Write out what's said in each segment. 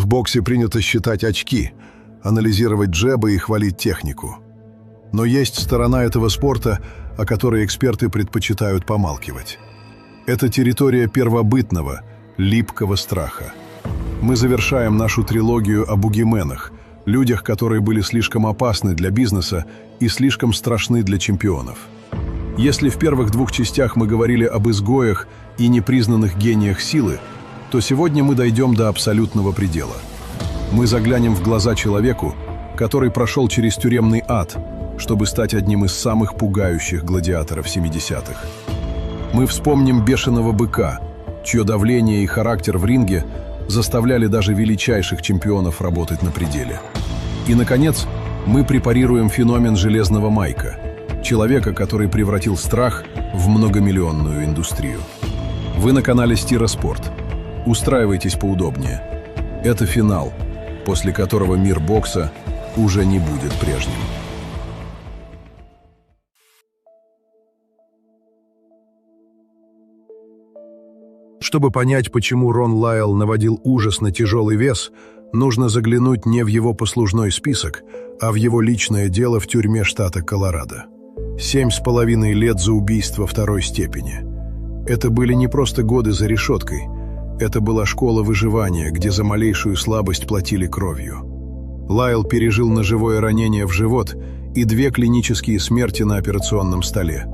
В боксе принято считать очки, анализировать джебы и хвалить технику. Но есть сторона этого спорта, о которой эксперты предпочитают помалкивать. Это территория первобытного, липкого страха. Мы завершаем нашу трилогию о бугименах, людях, которые были слишком опасны для бизнеса и слишком страшны для чемпионов. Если в первых двух частях мы говорили об изгоях и непризнанных гениях силы, то сегодня мы дойдем до абсолютного предела. Мы заглянем в глаза человеку, который прошел через тюремный ад, чтобы стать одним из самых пугающих гладиаторов 70-х. Мы вспомним бешеного быка, чье давление и характер в ринге заставляли даже величайших чемпионов работать на пределе. И, наконец, мы препарируем феномен Железного Майка, человека, который превратил страх в многомиллионную индустрию. Вы на канале Стира Спорт. Устраивайтесь поудобнее. Это финал, после которого мир бокса уже не будет прежним. Чтобы понять, почему Рон Лайл наводил ужас на тяжелый вес, нужно заглянуть не в его послужной список, а в его личное дело в тюрьме штата Колорадо. 7,5 лет за убийство второй степени. Это были не просто годы за решеткой. Это была школа выживания, где за малейшую слабость платили кровью. Лайл пережил ножевое ранение в живот и 2 клинические смерти на операционном столе.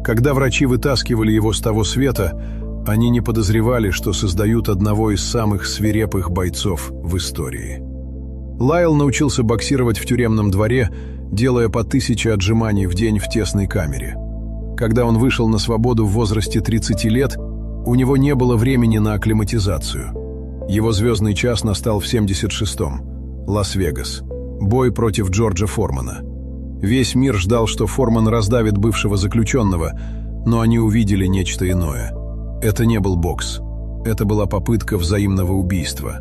Когда врачи вытаскивали его с того света, они не подозревали, что создают одного из самых свирепых бойцов в истории. Лайл научился боксировать в тюремном дворе, делая по 1000 отжиманий в день в тесной камере. Когда он вышел на свободу в возрасте 30 лет, у него не было времени на акклиматизацию. Его звездный час настал в 76-м. Лас-Вегас. Бой против Джорджа Формана. Весь мир ждал, что Форман раздавит бывшего заключенного, но они увидели нечто иное. Это не был бокс. Это была попытка взаимного убийства.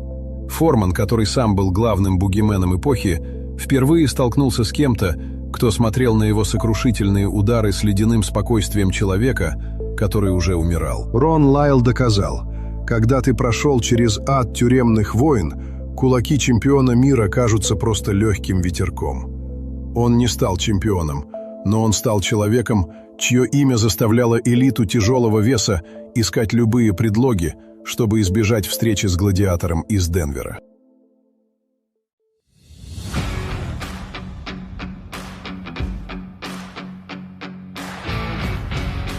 Форман, который сам был главным бугименом эпохи, впервые столкнулся с кем-то, кто смотрел на его сокрушительные удары с ледяным спокойствием человека, который уже умирал. Рон Лайл доказал: когда ты прошел через ад тюремных войн, кулаки чемпиона мира кажутся просто легким ветерком. Он не стал чемпионом, но он стал человеком, чье имя заставляло элиту тяжелого веса искать любые предлоги, чтобы избежать встречи с гладиатором из Денвера.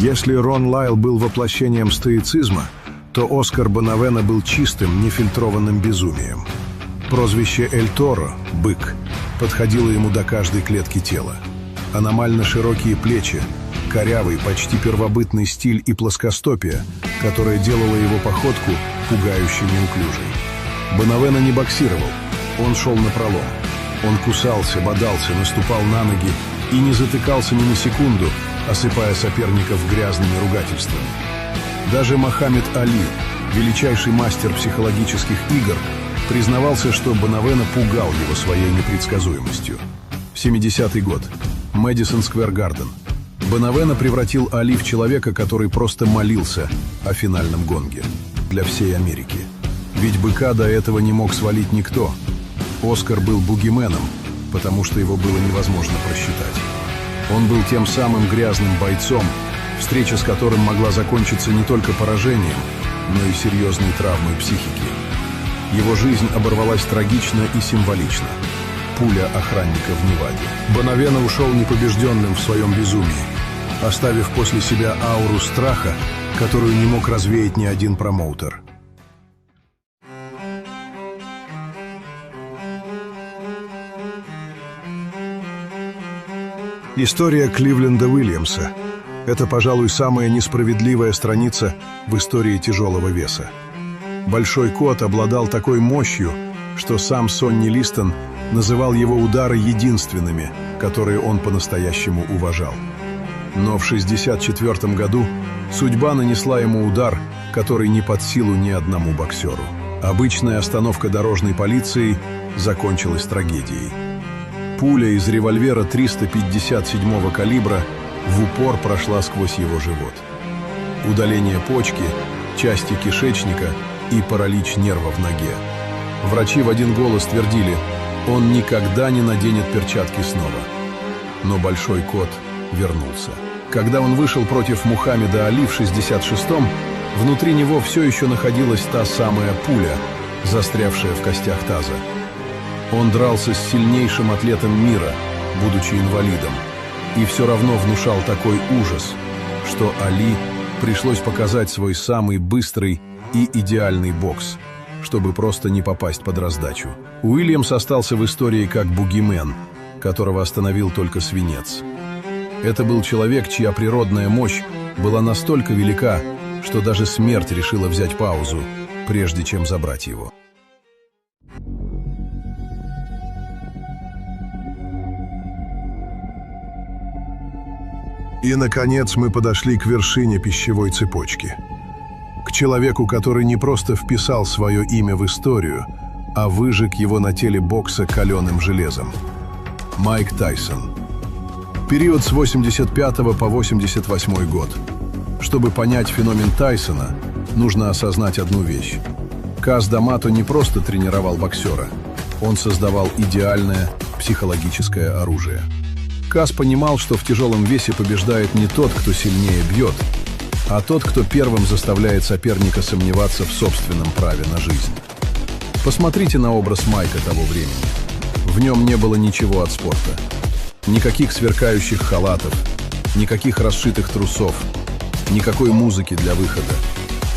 Если Рон Лайл был воплощением стоицизма, то Оскар Бонавена был чистым, нефильтрованным безумием. Прозвище «Эль Торо» — «Бык» подходило ему до каждой клетки тела. Аномально широкие плечи, корявый, почти первобытный стиль и плоскостопие, которое делало его походку пугающе неуклюжей. Бонавена не боксировал, он шел напролом. Он кусался, бодался, наступал на ноги и не затыкался ни на секунду, осыпая соперников грязными ругательствами. Даже Мохаммед Али, величайший мастер психологических игр, признавался, что Бонавена пугал его своей непредсказуемостью. В 70-й год. Мэдисон Сквер Гарден. Бонавена превратил Али в человека, который просто молился о финальном гонге для всей Америки. Ведь быка до этого не мог свалить никто. Оскар был бугименом, потому что его было невозможно просчитать. Он был тем самым грязным бойцом, встреча с которым могла закончиться не только поражением, но и серьезной травмой психики. Его жизнь оборвалась трагично и символично. Пуля охранника в Неваде. Бонавена ушел непобежденным в своем безумии, оставив после себя ауру страха, которую не мог развеять ни один промоутер. История Кливленда Уильямса – это, пожалуй, самая несправедливая страница в истории тяжелого веса. Большой кот обладал такой мощью, что сам Сонни Листон называл его удары единственными, которые он по-настоящему уважал. Но в 1964 году судьба нанесла ему удар, который не под силу ни одному боксеру. Обычная остановка дорожной полиции закончилась трагедией. Пуля из револьвера 357-го калибра в упор прошла сквозь его живот. Удаление почки, части кишечника и паралич нерва в ноге. Врачи в один голос твердили: он никогда не наденет перчатки снова. Но Большой Кот вернулся. Когда он вышел против Мухаммеда Али в 66-м, внутри него все еще находилась та самая пуля, застрявшая в костях таза. Он дрался с сильнейшим атлетом мира, будучи инвалидом, и все равно внушал такой ужас, что Али пришлось показать свой самый быстрый и идеальный бокс, чтобы просто не попасть под раздачу. Уильямс остался в истории как бугимен, которого остановил только свинец. Это был человек, чья природная мощь была настолько велика, что даже смерть решила взять паузу, прежде чем забрать его. И, наконец, мы подошли к вершине пищевой цепочки. К человеку, который не просто вписал свое имя в историю, а выжег его на теле бокса каленым железом. Майк Тайсон. Период с 85 по 88 год. Чтобы понять феномен Тайсона, нужно осознать одну вещь. Каз Дамато не просто тренировал боксера, он создавал идеальное психологическое оружие. Каз понимал, что в тяжелом весе побеждает не тот, кто сильнее бьет, а тот, кто первым заставляет соперника сомневаться в собственном праве на жизнь. Посмотрите на образ Майка того времени. В нем не было ничего от спорта. Никаких сверкающих халатов, никаких расшитых трусов, никакой музыки для выхода.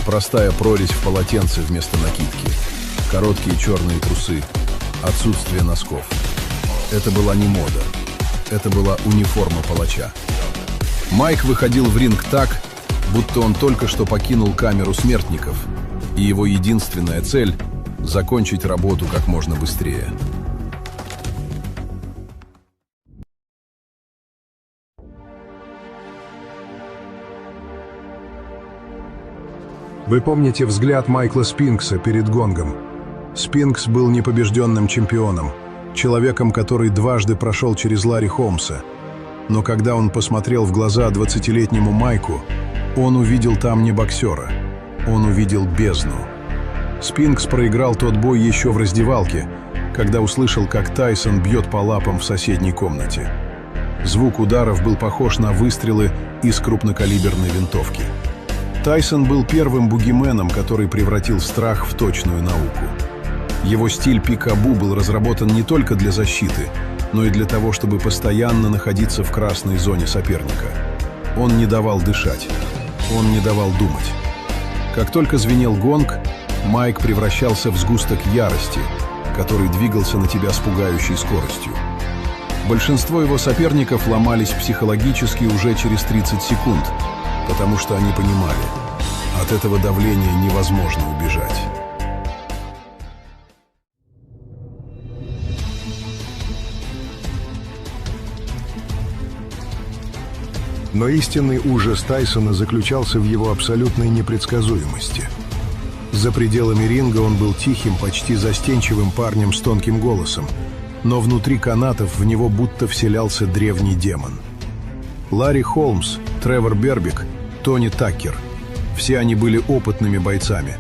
Простая прорезь в полотенце вместо накидки, короткие черные трусы, отсутствие носков. Это была не мода. Это была униформа палача. Майк выходил в ринг так, будто он только что покинул камеру смертников, и его единственная цель – закончить работу как можно быстрее. Вы помните взгляд Майкла Спинкса перед гонгом? Спинкс был непобежденным чемпионом, человеком, который дважды прошел через Ларри Холмса. Но когда он посмотрел в глаза 20-летнему Майку, он увидел там не боксера, он увидел бездну. Спинкс проиграл тот бой еще в раздевалке, когда услышал, как Тайсон бьет по лапам в соседней комнате. Звук ударов был похож на выстрелы из крупнокалиберной винтовки. Тайсон был первым бугименом, который превратил страх в точную науку. Его стиль пикабу был разработан не только для защиты, но и для того, чтобы постоянно находиться в красной зоне соперника. Он не давал дышать, он не давал думать. Как только звенел гонг, Майк превращался в сгусток ярости, который двигался на тебя с пугающей скоростью. Большинство его соперников ломались психологически уже через 30 секунд, потому что они понимали, от этого давления невозможно убежать. Но истинный ужас Тайсона заключался в его абсолютной непредсказуемости. За пределами ринга он был тихим, почти застенчивым парнем с тонким голосом, но внутри канатов в него будто вселялся древний демон. Ларри Холмс, Тревор Бербик, Тони Таккер – все они были опытными бойцами,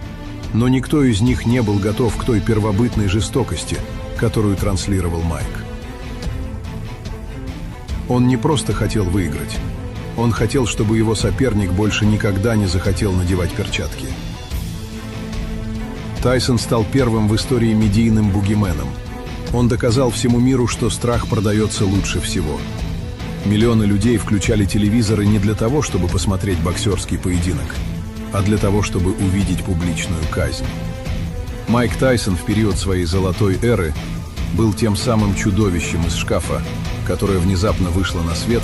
но никто из них не был готов к той первобытной жестокости, которую транслировал Майк. Он не просто хотел выиграть. Он хотел, чтобы его соперник больше никогда не захотел надевать перчатки. Тайсон стал первым в истории медийным бугименом. Он доказал всему миру, что страх продается лучше всего. Миллионы людей включали телевизоры не для того, чтобы посмотреть боксерский поединок, а для того, чтобы увидеть публичную казнь. Майк Тайсон в период своей золотой эры был тем самым чудовищем из шкафа, которое внезапно вышло на свет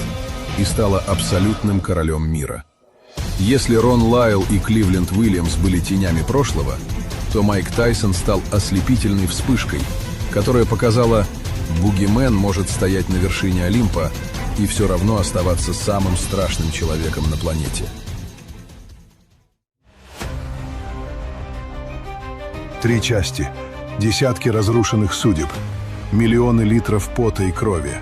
и стала абсолютным королем мира. Если Рон Лайл и Кливленд Уильямс были тенями прошлого, то Майк Тайсон стал ослепительной вспышкой, которая показала, бугимен может стоять на вершине Олимпа и все равно оставаться самым страшным человеком на планете. 3 части, десятки разрушенных судеб, миллионы литров пота и крови.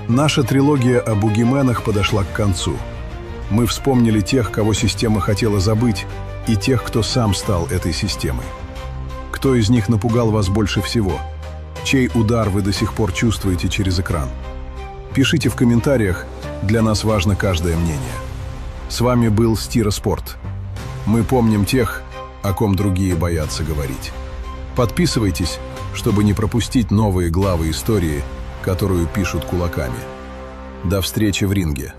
Наша трилогия о бугименах подошла к концу. Мы вспомнили тех, кого система хотела забыть, и тех, кто сам стал этой системой. Кто из них напугал вас больше всего? Чей удар вы до сих пор чувствуете через экран? Пишите в комментариях, для нас важно каждое мнение. С вами был Стироспорт. Мы помним тех, о ком другие боятся говорить. Подписывайтесь, чтобы не пропустить новые главы истории, которую пишут кулаками. До встречи в ринге.